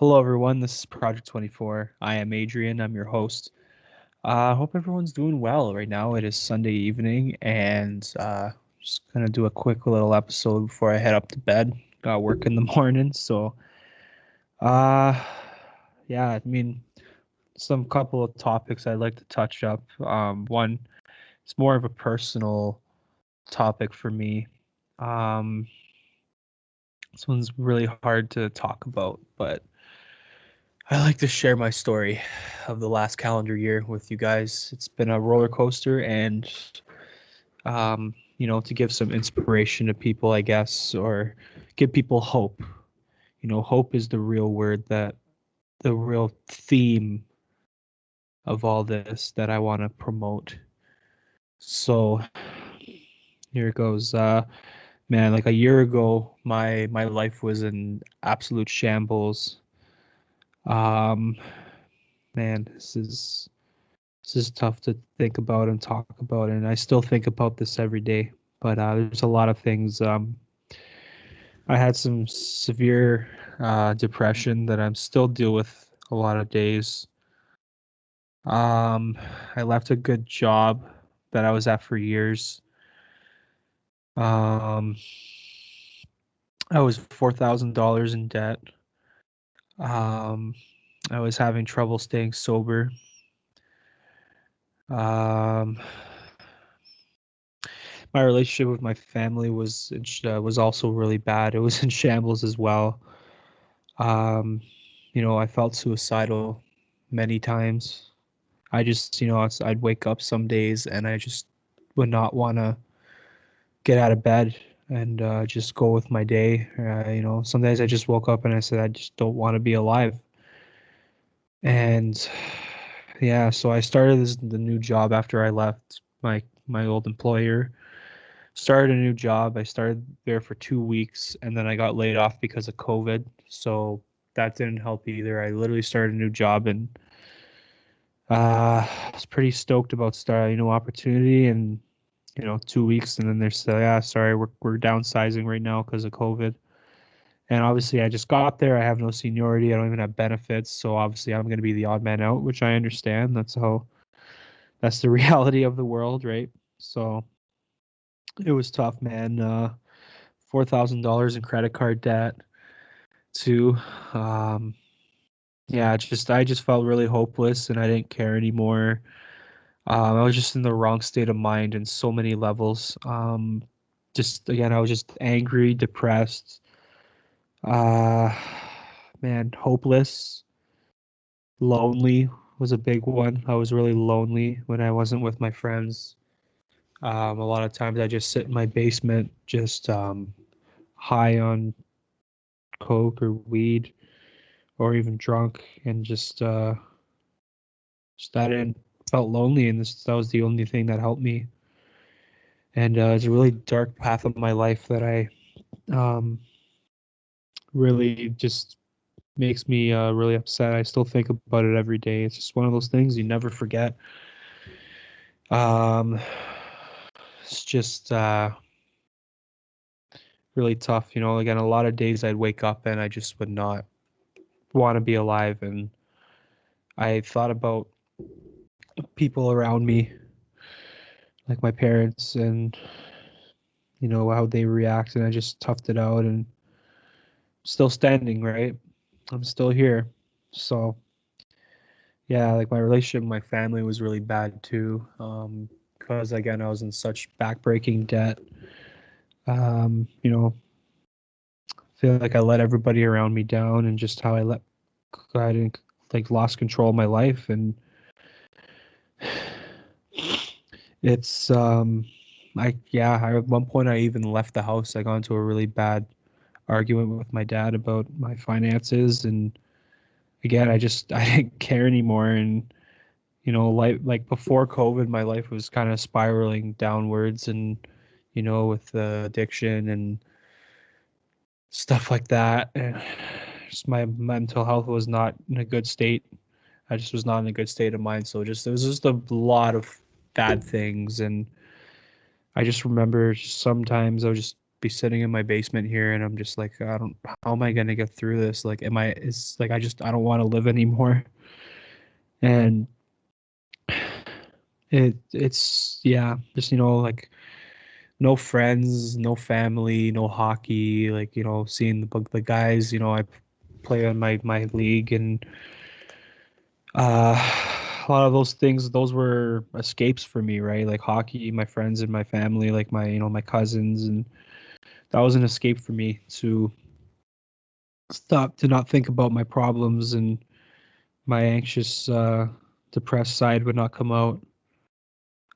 Hello, everyone. This is Project 24. I am Adrian. I'm your host. I hope everyone's doing well right now. It is Sunday evening, and just gonna do a quick little episode before I head up to bed. Got work in the morning, so uh, yeah. Some couple of topics I'd like to touch up. One, it's more of a personal topic for me. Um, this one's really hard to talk about, but I like to share my story of the last calendar year with you guys. It's been a roller coaster, and to give some inspiration to people, I guess, or give people hope. Hope is the real word, that the real theme of all this that I want to promote. So here it goes. Man, like a year ago, my life was in absolute shambles. Um, man, this is tough to think about and talk about, and I still think about this every day. But there's a lot of things. I had some severe depression that I'm still deal with a lot of days. Um, I left a good job that I was at for years. Um, I was $4,000 in debt. Um, I was having trouble staying sober. Um, my relationship with my family was also really bad. It was in shambles as well. Um, I felt suicidal many times. I just, I'd wake up some days and I just would not want to get out of bed and just go with my day. Some days I just woke up and I said, I just don't want to be alive. And yeah, so I started the new job after I left my old employer. Started a new job. I started there for 2 weeks and then I got laid off because of COVID. So that didn't help either. I literally started a new job and I was pretty stoked about starting a new opportunity, and 2 weeks and then they're saying, yeah, sorry, we're downsizing right now because of COVID. And obviously I just got there. I have no seniority. I don't even have benefits. So obviously I'm going to be the odd man out, which I understand. That's the reality of the world, right? So it was tough, man. $4,000 in credit card debt too. Um, yeah, I just felt really hopeless and I didn't care anymore. I was just in the wrong state of mind in so many levels. Just again, I was just angry, depressed, uh, man, hopeless, lonely was a big one. I was really lonely when I wasn't with my friends. A lot of times I just sit in my basement, just high on coke or weed, or even drunk, and just that and felt lonely, and that was the only thing that helped me. And it's a really dark path of my life that I um, really just makes me really upset. I still think about it every day. It's just one of those things you never forget. Um, it's just really tough. Again, a lot of days I'd wake up and I just would not want to be alive. And I thought about people around me, like my parents, and how they react. And I just toughed it out and still standing, right? I'm still here. So yeah, like my relationship with my family was really bad too. Because again, I was in such backbreaking debt. You know, feel like I let everybody around me down, and just how I didn't like lost control of my life, and it's at one point I even left the house. I got into a really bad argument with my dad about my finances, and again, I didn't care anymore, and like before COVID, my life was kind of spiraling downwards, and with addiction and stuff like that. And just my mental health was not in a good state. I just was not in a good state of mind. So just it was just a lot of bad things, and I just remember sometimes I would just be sitting in my basement here, and I'm just like, I don't, how am I gonna get through this? Like, it's like, I don't want to live anymore. And it's, yeah, just, like no friends, no family, no hockey, like, seeing the guys, I play on my league, and a lot of those things, those were escapes for me, right? Like hockey, my friends and my family, like my cousins, and that was an escape for me to stop, to not think about my problems, and my anxious, depressed side would not come out.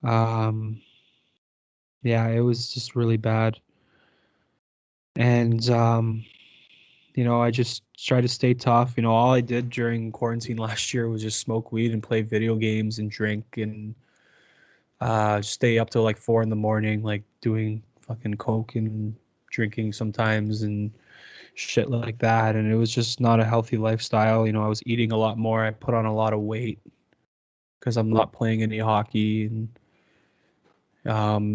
Um, yeah, it was just really bad. And, I just tried to stay tough. All I did during quarantine last year was just smoke weed and play video games and drink, and stay up till like 4 in the morning, like doing fucking coke and drinking sometimes and shit like that. And it was just not a healthy lifestyle. I was eating a lot more. I put on a lot of weight because I'm not playing any hockey, and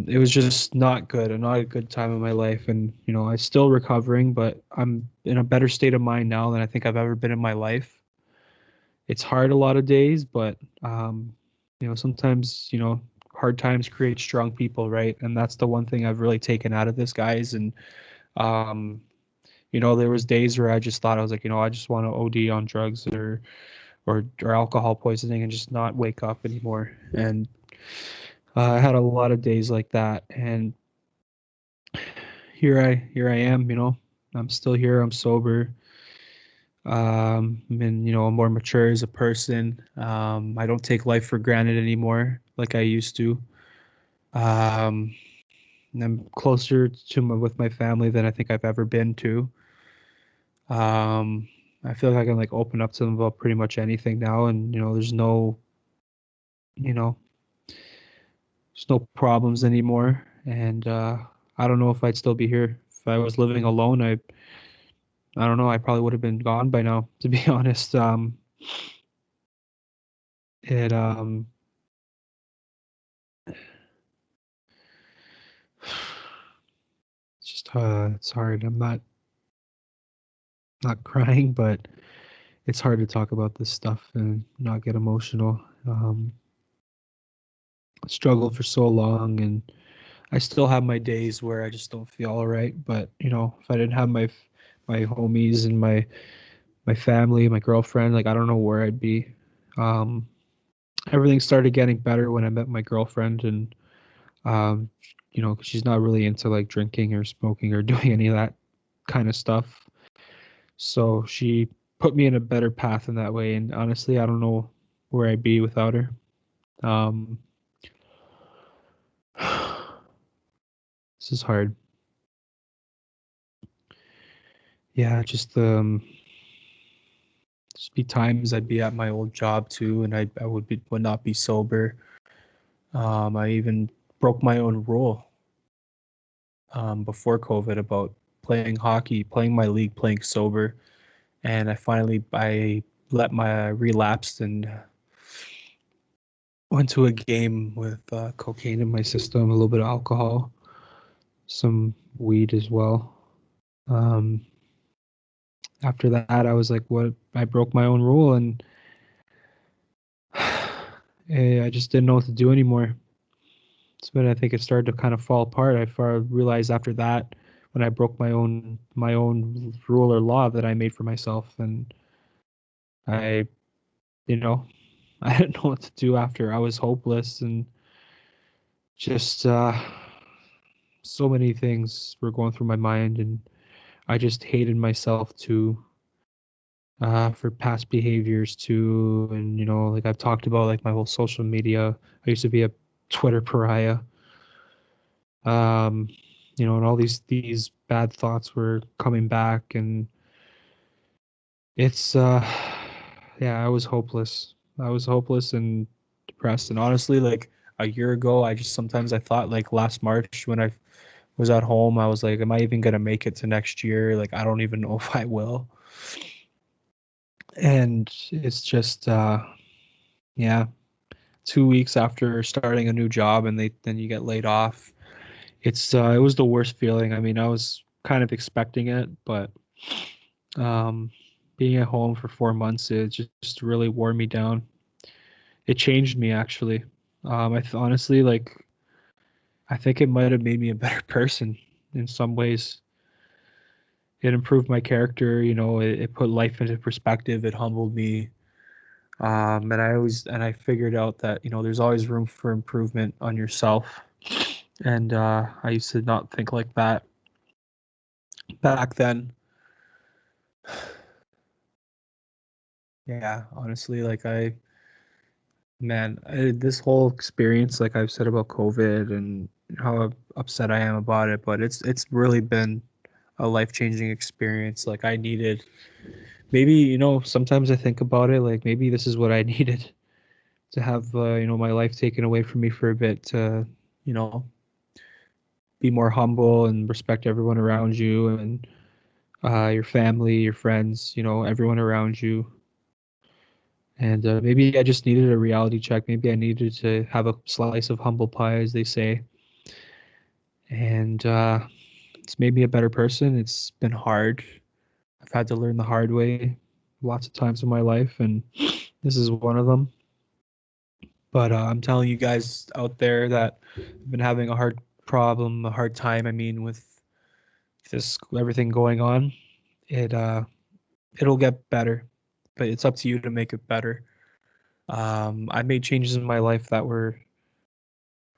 it was just not good, and not a good time in my life. And I'm still recovering, but I'm in a better state of mind now than I think I've ever been in my life. It's hard a lot of days, but sometimes, hard times create strong people, right? And that's the one thing I've really taken out of this, guys. And um, there was days where I just thought, I was like, I just want to OD on drugs, or alcohol poisoning, and just not wake up anymore. And I had a lot of days like that, and here I am. I'm still here. I'm sober. And I'm more mature as a person. I don't take life for granted anymore like I used to. Um, and I'm closer to with my family than I think I've ever been to. Um, I feel like I can like open up to them about pretty much anything now, and you know, there's no problems anymore. And I don't know if I'd still be here if I was living alone. I don't know. I probably would have been gone by now, to be honest. It It's just it's hard. I'm not crying, but it's hard to talk about this stuff and not get emotional. I struggled for so long, and I still have my days where I just don't feel all right. But if I didn't have my homies and my family, my girlfriend, like I don't know where I'd be. Um, Everything started getting better when I met my girlfriend, and 'cause she's not really into like drinking or smoking or doing any of that kind of stuff. So she put me in a better path in that way. And honestly, I don't know where I'd be without her. Um, this is hard. Yeah, just be times I'd be at my old job too, and I would not be sober. I even broke my own rule before COVID about playing hockey, playing my league, playing sober, and I let my relapsed and went to a game with cocaine in my system, a little bit of alcohol, some weed as well. Um, After that, I was like, "What?" I broke my own rule, and I just didn't know what to do anymore. So when I think it started to kind of fall apart, realized after that, when I broke my own rule or law that I made for myself, and I, you know, I didn't know what to do after. I was hopeless, and just so many things were going through my mind, and I just hated myself too, for past behaviors too. And like I've talked about, like my whole social media. I used to be a Twitter pariah. Um, and all these bad thoughts were coming back, and it's yeah, I was hopeless. I was hopeless and depressed. And honestly, like a year ago, I thought, like last March when I was at home, I was like, am I even gonna make it to next year? Like I don't even know if I will. And it's just yeah, 2 weeks after starting a new job, and then you get laid off. it was the worst feeling. I mean, I was kind of expecting it, but um, being at home for 4 months, it just really wore me down. It changed me actually. Honestly, like, I think it might have made me a better person in some ways. It improved my character, it put life into perspective. It humbled me. And I figured out that, there's always room for improvement on yourself. And I used to not think like that back then. Yeah, honestly, like this whole experience, like I've said about COVID and how upset I am about it, but it's really been a life-changing experience. Like I needed, maybe, sometimes I think about it, like maybe this is what I needed to have, my life taken away from me for a bit to, you know, be more humble and respect everyone around you and your family, your friends, everyone around you. And maybe I just needed a reality check. Maybe I needed to have a slice of humble pie, as they say. And it's made me a better person. It's been hard. I've had to learn the hard way lots of times in my life, and this is one of them. But I'm telling you guys out there that have been having a a hard time. I mean, with this everything going on, it it'll get better, but it's up to you to make it better. I made changes in my life that were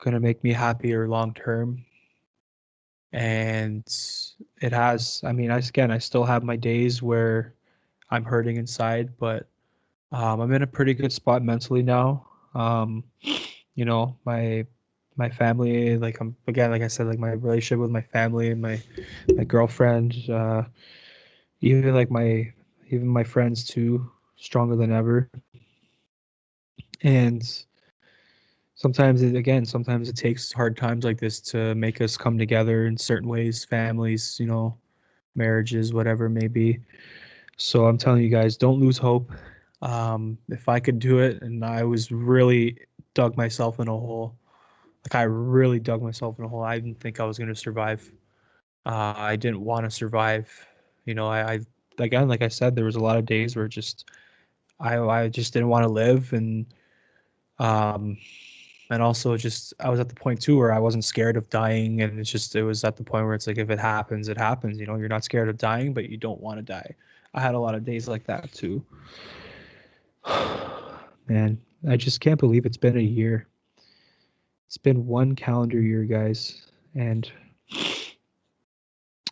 gonna make me happier long term, and it has. I mean, I still have my days where I'm hurting inside, but I'm in a pretty good spot mentally now. My family, like I'm again, like I said, like my relationship with my family and my girlfriend, even like even my friends too, stronger than ever. And sometimes it takes hard times like this to make us come together in certain ways, families, marriages, whatever it may be. So I'm telling you guys, don't lose hope. If I could do it, and I was really dug myself in a hole, like I really dug myself in a hole. I didn't think I was going to survive. I didn't want to survive. I again, like I said, there was a lot of days where I just didn't want to live, um, and also just I was at the point too where I wasn't scared of dying, and it was at the point where it's like if it happens, it happens. You're not scared of dying, but you don't want to die. I had a lot of days like that too. Man, I just can't believe it's been a year. It's been one calendar year, guys, and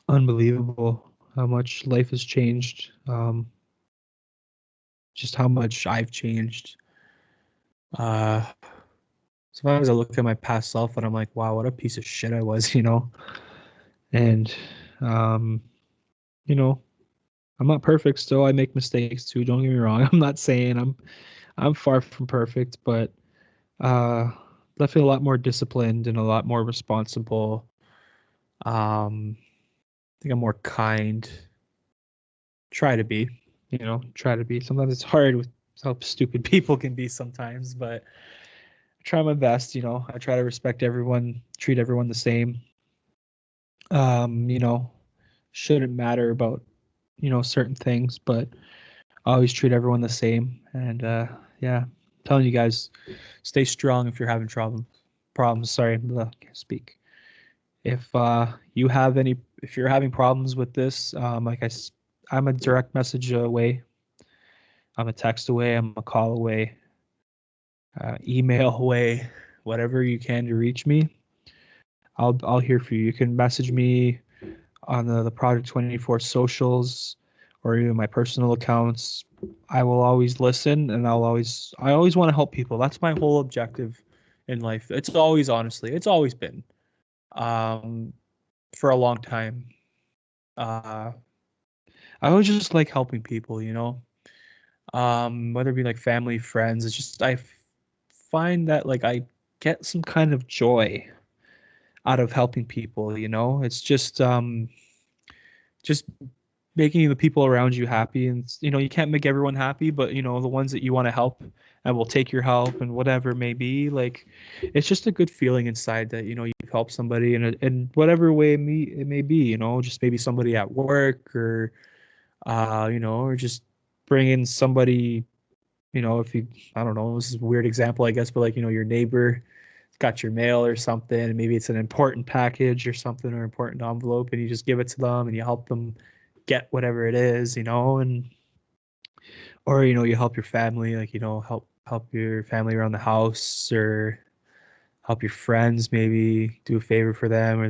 unbelievable how much life has changed. Just how much I've changed. Uh, Sometimes I look at my past self and I'm like, wow, what a piece of shit I was, And, um, you know, I'm not perfect still. I make mistakes too. Don't get me wrong. I'm not saying I'm far from perfect, but uh, definitely a lot more disciplined and a lot more responsible. I think I'm more kind. Try to be, try to be. Sometimes it's hard with how stupid people can be sometimes, but I try my best. I try to respect everyone, treat everyone the same. Um, you know, shouldn't matter about, certain things, but I always treat everyone the same. And yeah, I'm telling you guys, stay strong if you're having problems. Sorry, can't speak. If if you're having problems with this, I'm a direct message away. I'm a text away. I'm a call away. Email away. Whatever you can to reach me, I'll hear for you. You can message me on the Project 24 socials or even my personal accounts. I will always listen, and I always want to help people. That's my whole objective in life. It's always been um for a long time. Uh I always just like helping people, whether it be like family, friends. It's just find that like I get some kind of joy out of helping people, It's just making the people around you happy, and you can't make everyone happy, but the ones that you want to help and will take your help and whatever it may be, like it's just a good feeling inside that you've help somebody in whatever way it may be, just maybe somebody at work or or just bring in somebody, if you, I don't know, this is a weird example, I guess, but like, your neighbor got your mail or something, and maybe it's an important package or something or important envelope, and you just give it to them and you help them get whatever it is, and or you help your family, like help your family around the house or help your friends, maybe do a favor for them, or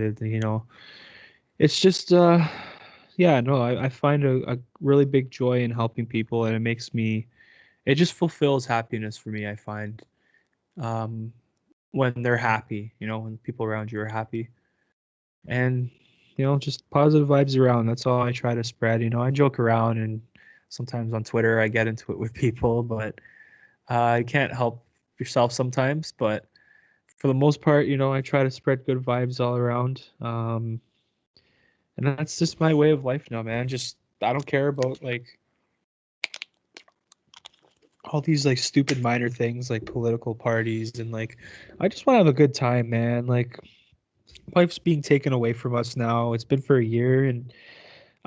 it's just yeah, no, I find a really big joy in helping people, and it just fulfills happiness for me, I find. um when they're happy, when people around you are happy. And just positive vibes around. That's all I try to spread. I joke around, and sometimes on Twitter I get into it with people, but you can't help yourself sometimes. But for the most part, I try to spread good vibes all around. And that's just my way of life now, man. Just I don't care about like all these like stupid minor things like political parties, and like I just want to have a good time, man. Like life's being taken away from us now. It's been for a year, and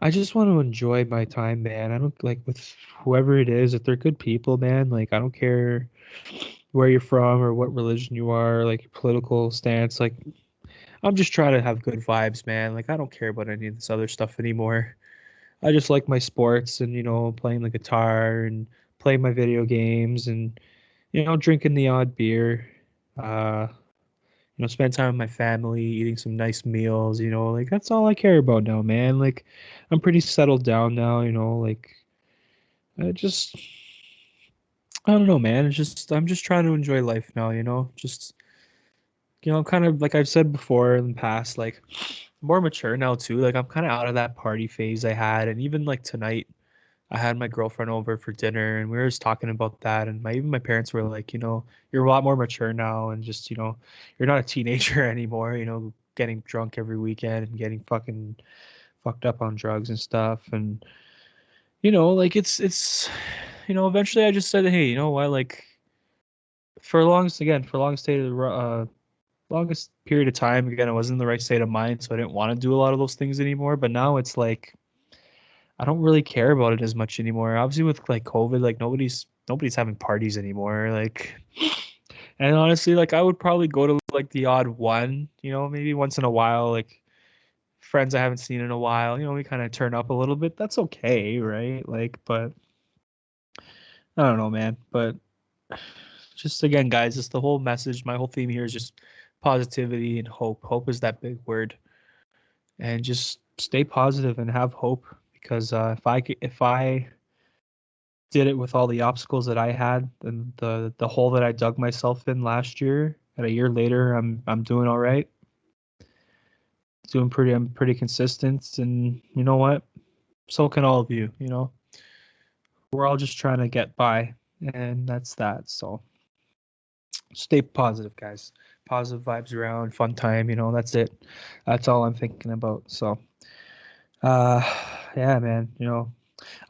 I just want to enjoy my time, man. I don't like with whoever it is, if they're good people, man. Like I don't care where you're from or what religion you are, like your political stance. Like I'm just trying to have good vibes, man. Like I don't care about any of this other stuff anymore. I just like my sports and playing the guitar and playing my video games and drinking the odd beer. Uh spend time with my family, eating some nice meals, like that's all I care about now, man. Like I'm pretty settled down now, like I just I don't know, man. It's just I'm just trying to enjoy life now, just kind of like I've said before in the past, like more mature now too. Like I'm kind of out of that party phase I had, and even like tonight I had my girlfriend over for dinner and we were just talking about that, and my parents were like, you're a lot more mature now, and just, you're not a teenager anymore, getting drunk every weekend and getting fucking fucked up on drugs and stuff. And like it's eventually I just said, hey, you know what, like for longest state of longest period of time, again, I wasn't in the right state of mind, so I didn't want to do a lot of those things anymore. But now it's like I don't really care about it as much anymore. Obviously, with like COVID, like nobody's having parties anymore. Like, and honestly, like I would probably go to like the odd one, maybe once in a while, like friends I haven't seen in a while. We kind of turn up a little bit. That's okay, right? Like, but I don't know, man. But just again, guys, just the whole message. My whole theme here is just positivity and hope. Hope is that big word, and just stay positive and have hope. Because if I did it with all the obstacles that I had and the hole that I dug myself in last year, and a year later I'm doing all right. I'm pretty consistent, and you know what? So can all of you, We're all just trying to get by, and that's that. So stay positive, guys. Positive vibes around, fun time, that's it. That's all I'm thinking about. So uh yeah, man,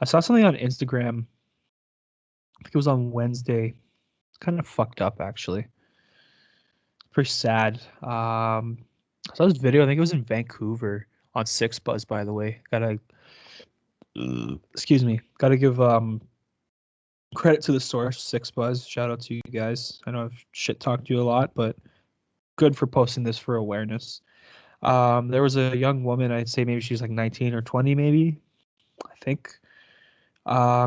I saw something on Instagram. I think it was on Wednesday. Kind of fucked up actually. Pretty sad. I saw this video. I think it was in Vancouver on Six Buzz. By the way, gotta excuse me. Gotta give credit to the source, Six Buzz. Shout out to you guys. I know I've shit talked you a lot, but good for posting this for awareness. There was a young woman. I'd say maybe she's like 19 or 20, maybe. I think.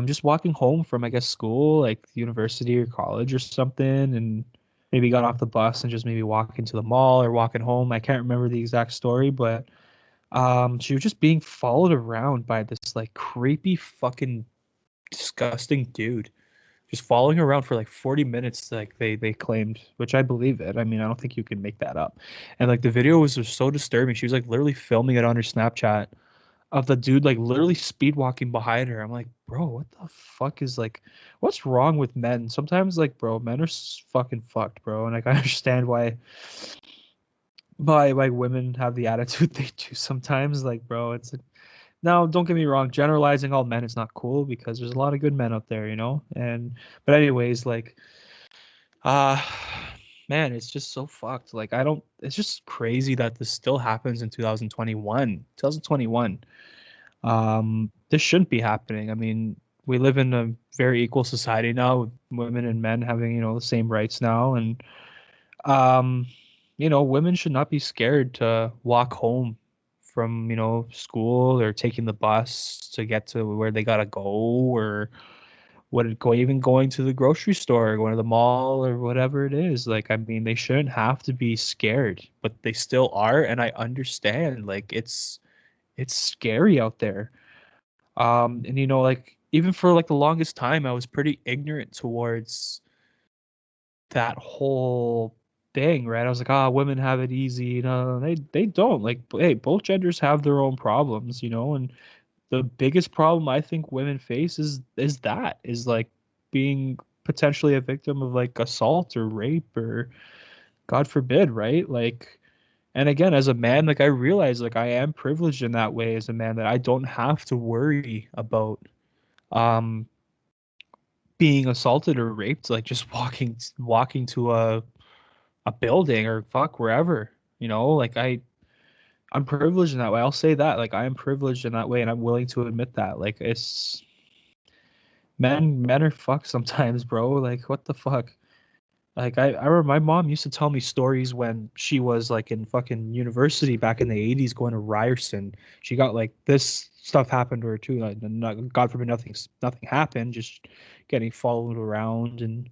Just walking home from, I guess, school, like university or college or something, and maybe got off the bus and just maybe walking to the mall or walking home. I can't remember the exact story, but she was just being followed around by this like creepy fucking disgusting dude. Just following her around for like 40 minutes, like they claimed, which I believe it. I mean, I don't think you can make that up. And like the video was just so disturbing. She was like literally filming it on her Snapchat of the dude like literally speed walking behind her. I'm like, bro, what the fuck is like, what's wrong with men? Sometimes like, bro, men are fucking fucked, bro. And like, I understand why women have the attitude they do sometimes. Like, bro, it's like, now don't get me wrong, generalizing all men is not cool because there's a lot of good men out there, And but anyways, like, uh man, it's just so fucked. Like I don't. It's just crazy that this still happens in 2021. 2021. This shouldn't be happening. I mean, we live in a very equal society now, with women and men having the same rights now, and um, women should not be scared to walk home from school or taking the bus to get to where they gotta go, or even going to the grocery store, going to the mall or whatever it is. Like, I mean, they shouldn't have to be scared, but they still are, and I understand. Like, it's scary out there. And like even for like the longest time, I was pretty ignorant towards that whole thing, right? I was like, ah, women have it easy. No, they don't. Like, hey, both genders have their own problems, and the biggest problem I think women face is like being potentially a victim of like assault or rape or God forbid, right? Like, and again, as a man, like I realize like I am privileged in that way as a man, that I don't have to worry about um being assaulted or raped, like just walking to a building or fuck wherever, like I'm privileged in that way. I'll say that, like I am privileged in that way, and I'm willing to admit that. Like it's men are fucked sometimes, bro. Like what the fuck. Like I remember my mom used to tell me stories when she was like in fucking university back in the 80s going to Ryerson. She got like this stuff happened to her too. Like not, God forbid nothing happened, just getting followed around and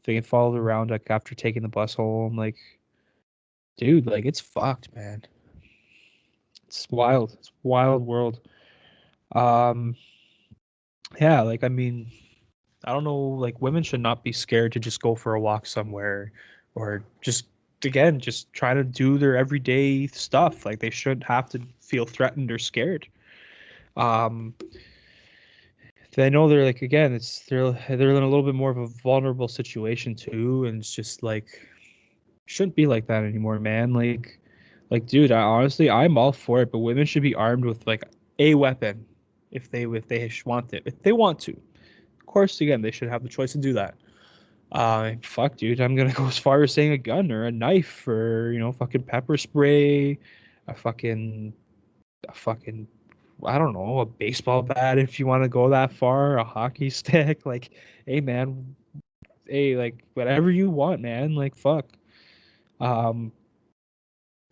getting followed around like after taking the bus home. Like, dude, like it's fucked, man. It's wild. It's a wild world. Um, yeah, like I mean, I don't know, like women should not be scared to just go for a walk somewhere, or just again just try to do their everyday stuff. Like they shouldn't have to feel threatened or scared. Um they know they're like, again, they're in a little bit more of a vulnerable situation too, and it's just like shouldn't be like that anymore, man. Like dude, I honestly I'm all for it, but women should be armed with like a weapon if they want it. If they want to. Of course, again, they should have the choice to do that. Fuck, dude, I'm gonna go as far as saying a gun or a knife or fucking pepper spray, a fucking, a fucking, I don't know, a baseball bat if you want to go that far, a hockey stick. Like, hey, man, hey, like whatever you want, man. Like, fuck. Um,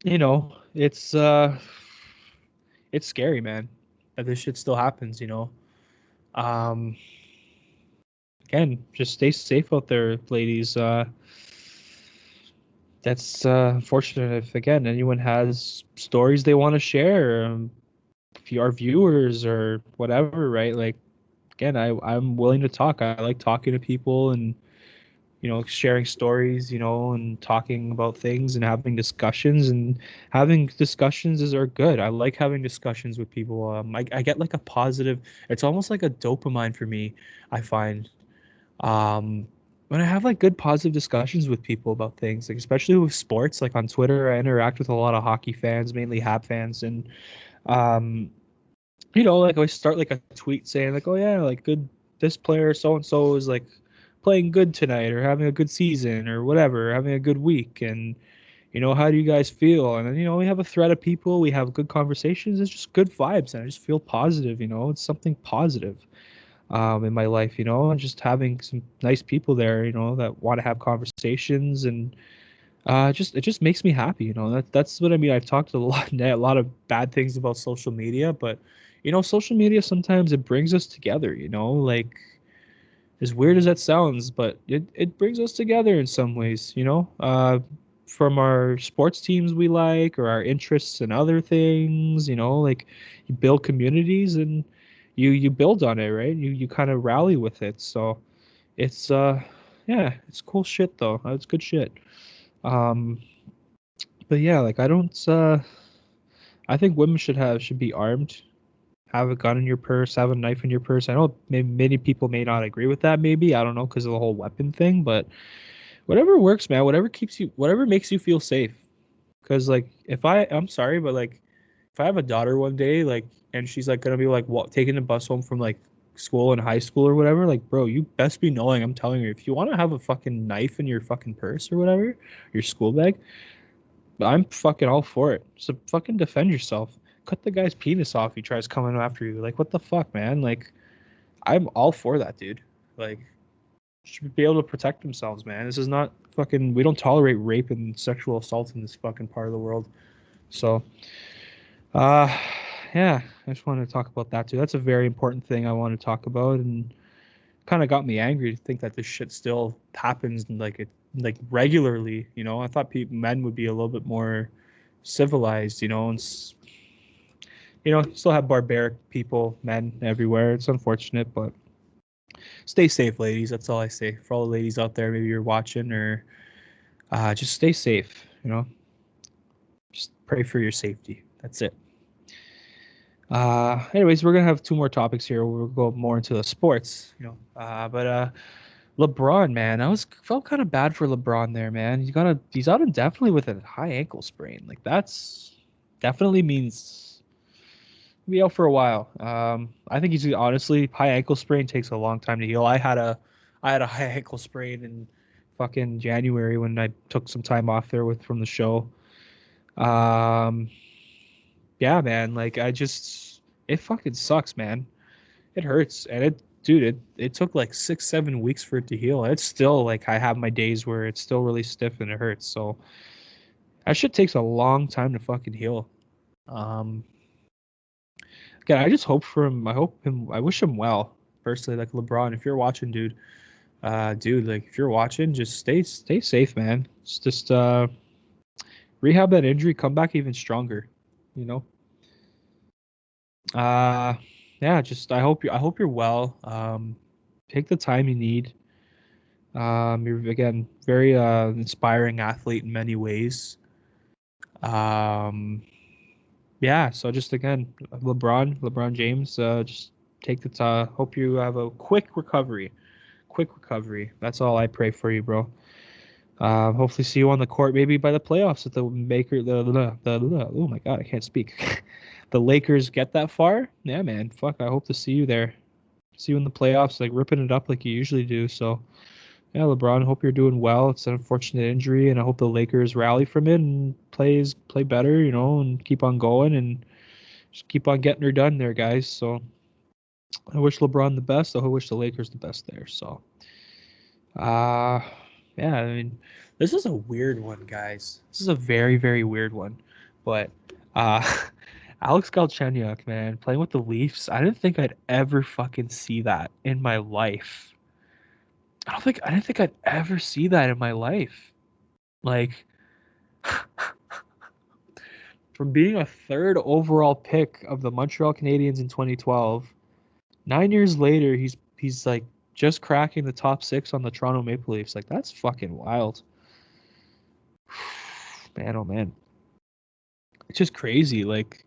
it's scary, man, that this shit still happens. Um, again, just stay safe out there, ladies. That's unfortunate. If again anyone has stories they want to share, if you are viewers or whatever, right? Like again, I'm willing to talk. I like talking to people and sharing stories, and talking about things and having discussions, and having discussions are good. I like having discussions with people. I get like a positive. It's almost like a dopamine for me, I find. um when I have like good positive discussions with people about things, like especially with sports, like on Twitter, I interact with a lot of hockey fans, mainly Hab fans, and um, like I start like a tweet saying like, oh yeah, like good, this player so and so is like playing good tonight or having a good season or whatever, having a good week, and how do you guys feel? And then we have a thread of people, we have good conversations, it's just good vibes, and I just feel positive, it's something positive in my life, and just having some nice people there, that want to have conversations, and just it just makes me happy, that's what I mean. I've talked a lot a lot of bad things about social media, but social media sometimes it brings us together, like as weird as that sounds, but it brings us together in some ways, from our sports teams we like or our interests and other things, like you build communities and you build on it, right? You kind of rally with it. So it's yeah, it's cool shit though. It's good shit. Um but yeah, like I think women should be armed, have a gun in your purse, have a knife in your purse. I know many people may not agree with that. Maybe I don't know because of the whole weapon thing, but whatever works, man. Whatever makes you feel safe. Because like, I'm sorry, but like, if I have a daughter one day, like, and she's like gonna be like taking the bus home from like school and high school or whatever, like, bro, you best be knowing, I'm telling you, if you want to have a fucking knife in your fucking purse or whatever, your school bag, I'm fucking all for it. So fucking defend yourself. Cut the guy's penis off. He tries coming after you. Like, what the fuck, man? Like, I'm all for that, dude. Like, should be able to protect themselves, man. This is not fucking. We don't tolerate rape and sexual assault in this fucking part of the world. So, uh, yeah, I just wanted to talk about that too. That's a very important thing I want to talk about, and kind of got me angry to think that this shit still happens like regularly. You know, I thought men would be a little bit more civilized. You know, and still have barbaric people, men everywhere. It's unfortunate, but stay safe, ladies. That's all I say. For all the ladies out there, maybe you're watching, or just stay safe. You know, just pray for your safety. That's it. Anyways, we're gonna have two more topics here. We'll go more into the sports. But LeBron, man, felt kind of bad for LeBron there, man. He's out indefinitely with a high ankle sprain. Like that's definitely means he'll be out for a while. I think he's honestly high ankle sprain takes a long time to heal. I had a high ankle sprain in fucking January when I took some time off there from the show. Um, yeah, man, like it fucking sucks, man. It hurts, and it took like 6-7 weeks for it to heal. It's still like I have my days where it's still really stiff and it hurts. So that shit takes a long time to fucking heal. Um, Again, I just hope for him. I wish him well. Personally, like LeBron, if you're watching, dude, like if you're watching, just stay safe, man. Just rehab that injury, come back even stronger. You know. Uh, yeah. Just I hope you're well. Take the time you need. You're again very inspiring athlete in many ways. Um, yeah. So just again, LeBron James, just take the time. Hope you have a quick recovery. Quick recovery. That's all I pray for you, bro. Hopefully see you on the court maybe by the playoffs if oh my god, I can't speak. The Lakers get that far. Yeah, man. Fuck, I hope to see you there. See you in the playoffs, like ripping it up like you usually do. So yeah, LeBron, hope you're doing well. It's an unfortunate injury, and I hope the Lakers rally from it and play better, and keep on going and just keep on getting her done there, guys. So I wish LeBron the best. I wish the Lakers the best there. So uh yeah, I mean, this is a weird one, guys. This is a very, very weird one. But uh Alex Galchenyuk, man, playing with the Leafs, I didn't think I'd ever fucking see that in my life. I didn't think I'd ever see that in my life. Like from being a third overall pick of the Montreal Canadiens in 2012, 9 years later, he's like just cracking the top 6 on the Toronto Maple Leafs. Like that's fucking wild. Man, oh man. It's just crazy. Like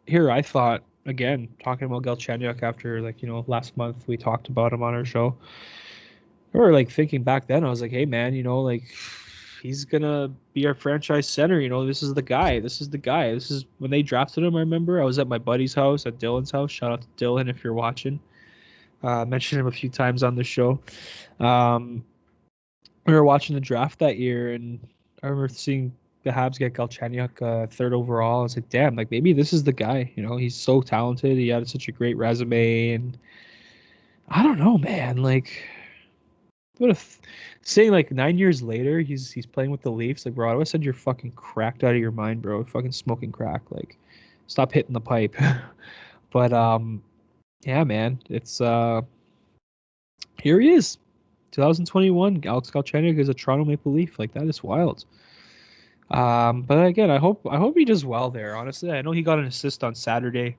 here I thought again, talking about Galchenyuk after last month we talked about him on our show. Or like thinking back then, I was like, hey man, like he's gonna be our franchise center. This is the guy. This is the guy. This is when they drafted him. I remember I was at my buddy's house, at Dylan's house. Shout out to Dylan if you're watching. Mentioned him a few times on the show. We were watching the draft that year, and I remember seeing the Habs get Galchenyuk third overall. I was like, damn, like maybe this is the guy. He's so talented. He had such a great resume, and I don't know, man. Like, what if saying like 9 years later he's playing with the Leafs? Like, bro, I would have said you're fucking cracked out of your mind, bro. Fucking smoking crack. Like, stop hitting the pipe. But yeah, man, it's here he is. 2021, Alex Galchenyuk is a Toronto Maple Leaf. Like that is wild. But again, I hope he does well there. Honestly, I know he got an assist on Saturday.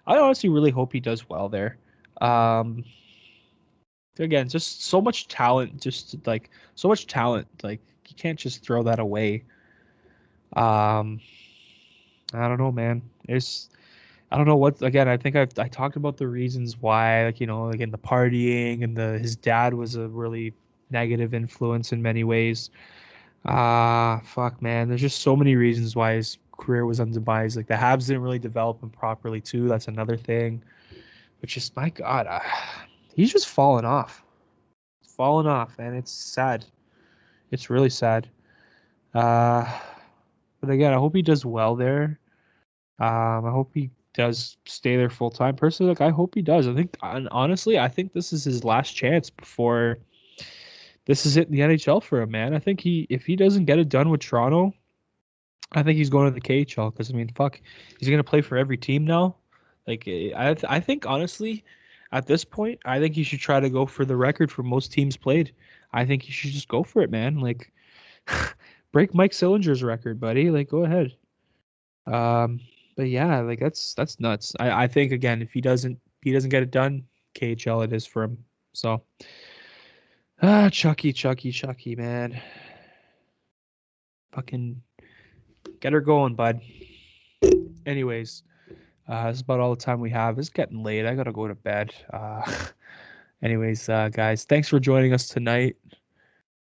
I honestly really hope he does well there. Again, just so much talent, just like so much talent. Like you can't just throw that away. Um, I don't know, man. I don't know what. Again, I think I talked about the reasons why. Like again, the partying and his dad was a really negative influence in many ways. Fuck, man. There's just so many reasons why his career was undevised. Like the Habs didn't really develop him properly too. That's another thing. which is, my God, he's just fallen off. Fallen off, and it's sad. It's really sad. But again, I hope he does well there. I hope he does stay there full time. Personally, like, I hope he does. I think, and honestly, I think this is his last chance before this is it in the NHL for him, man. I think if he doesn't get it done with Toronto, I think he's going to the KHL because, I mean, fuck, he's gonna play for every team now. Like, I think honestly, at this point, I think he should try to go for the record for most teams played. I think you should just go for it, man. Like, break Mike Sillinger's record, buddy. Like, go ahead. Um, but yeah, like, that's nuts. I think, again, if he doesn't get it done, KHL it is for him. So, Chucky, man, fucking get her going, bud. Anyways, that's about all the time we have. It's getting late. I gotta go to bed. Anyways, guys, thanks for joining us tonight.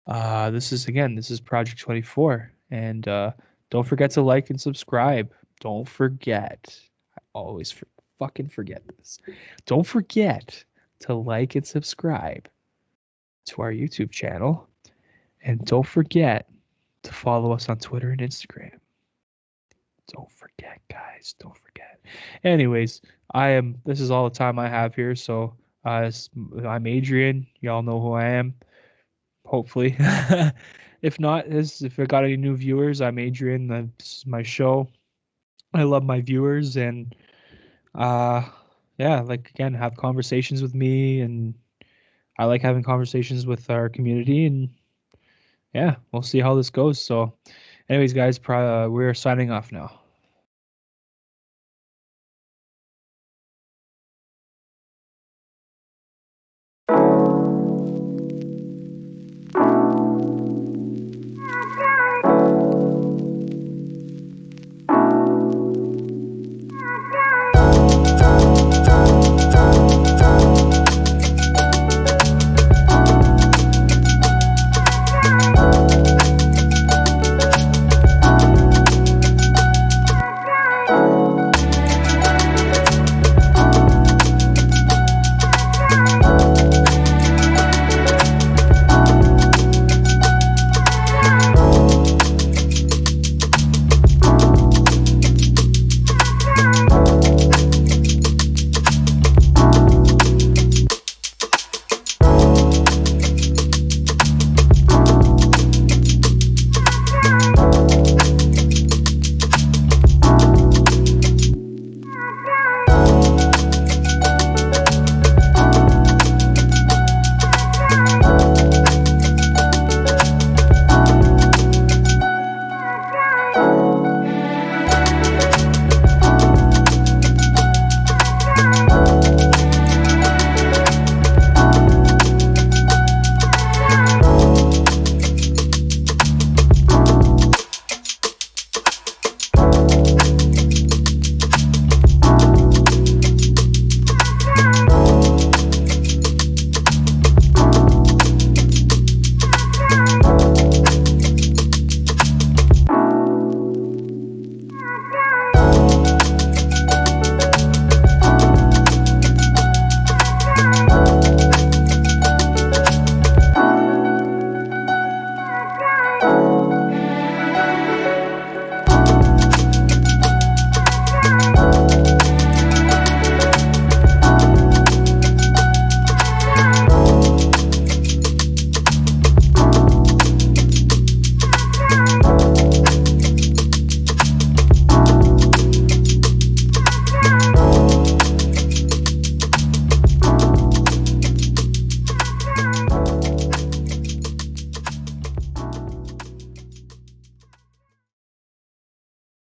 This is Project 24, and don't forget to like and subscribe. Don't forget. I always fucking forget this. Don't forget to like and subscribe to our YouTube channel, and don't forget to follow us on Twitter and Instagram. Don't forget, guys. Don't forget. Anyways, this is all the time I have here. So, I'm Adrian. Y'all know who I am. Hopefully. If not, if I got any new viewers, I'm Adrian. This is my show. I love my viewers, and yeah, like, again, have conversations with me, and I like having conversations with our community, and yeah, we'll see how this goes. So, anyways, guys, we're signing off now.